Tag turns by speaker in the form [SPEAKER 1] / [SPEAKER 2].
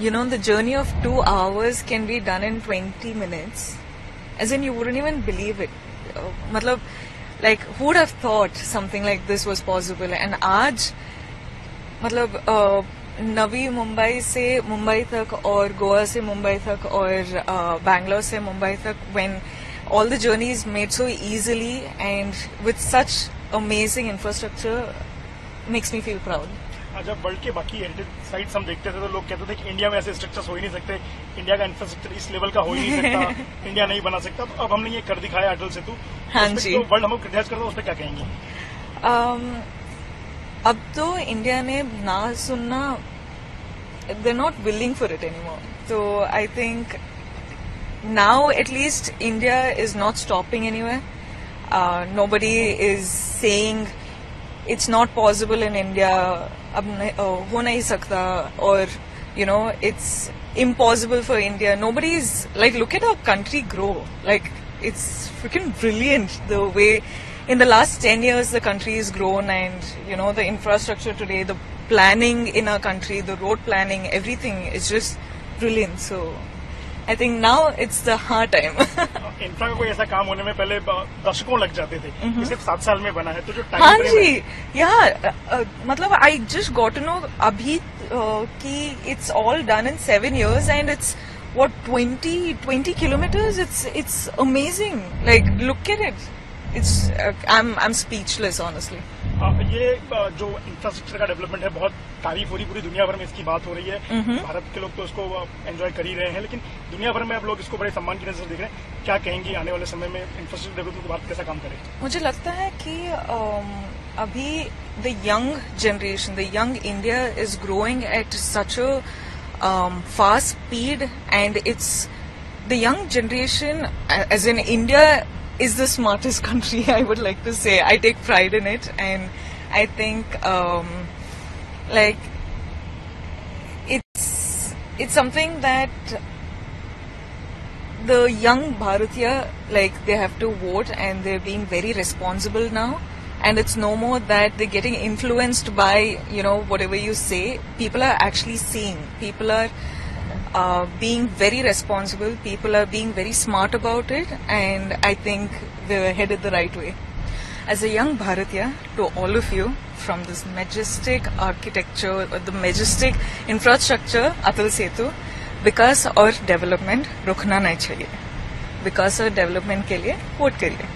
[SPEAKER 1] you know, the journey of 2 hours can be done in 20 minutes. As in, you wouldn't even believe it. Matlab, like, who would have thought something like this was possible? And आज, मतलब नवी मुंबई से मुंबई तक और गोवा से मुंबई तक और बैंगलोर से मुंबई तक, when all the journey is made so easily and with such amazing infrastructure, makes me feel proud.
[SPEAKER 2] जब वर्ल्ड के बाकी हेरिटेज साइट्स हम देखते थे तो लोग कहते थे कि इंडिया में ऐसे स्ट्रक्चर्स हो ही नहीं सकते, इंडिया का इंफ्रास्ट्रक्चर इस लेवल का हो ही नहीं सकता, इंडिया नहीं बना सकता। तो अब हमने ये कर दिखाया अटल सेतु।
[SPEAKER 1] हाँ जी।
[SPEAKER 2] तो वर्ल्ड हमको क्रिटिसाइज करता है, उस पर क्या कहेंगे?
[SPEAKER 1] अब तो इंडिया ने ना सुनना, they are not willing for it anymore. तो I think now at least India is not stopping anywhere. Nobody is saying it's not possible in India, ab ho nahi sakta, or you know, it's impossible for India. Nobody is like, look at our country grow. Like, it's freaking brilliant the way in the last 10 years the country has grown, and you know, the infrastructure today, the planning in our country, the road planning, everything is just brilliant. So I think now it's the hard time.
[SPEAKER 2] Infra का कोई ऐसा काम होने में पहले दशकों लग जाते थे, सिर्फ 7 साल में बना है, तो जो टाइम
[SPEAKER 1] हाँ जी, मतलब I just got to know अभी कि it's all done in 7 years and it's what 20 kilometers. It's amazing. Like, look at it. It's I'm speechless honestly.
[SPEAKER 2] ये जो इंफ्रास्ट्रक्चर का डेवलपमेंट है, बहुत तारीफ हो रही, पूरी दुनिया भर में इसकी बात हो रही है। भारत के लोग तो इसको एंजॉय कर ही रहे हैं, लेकिन दुनिया भर में अब लोग इसको बड़े सम्मान की नजर से देख रहे हैं। क्या कहेंगी आने वाले समय में इंफ्रास्ट्रक्चर डेवलपमेंट के बाद कैसा काम करे? मुझे
[SPEAKER 1] लगता है कि अभी the young generation, the young India is growing at such a fast speed, and it's the young generation as in India is the smartest country, I would like to say. I take pride in it, and I think like it's something that the young Bharatiya, like, they have to vote, and they're being very responsible now, and it's no more that they're getting influenced by, you know, whatever you say. People are actually seeing, people are being very responsible, people are being very smart about it, and I think we're headed the right way. As a young Bharatiya, to all of you, from this majestic architecture, the majestic infrastructure, Atal Setu, विकास और development रुकना नहीं चाहिए। विकास और development के लिए vote करिए।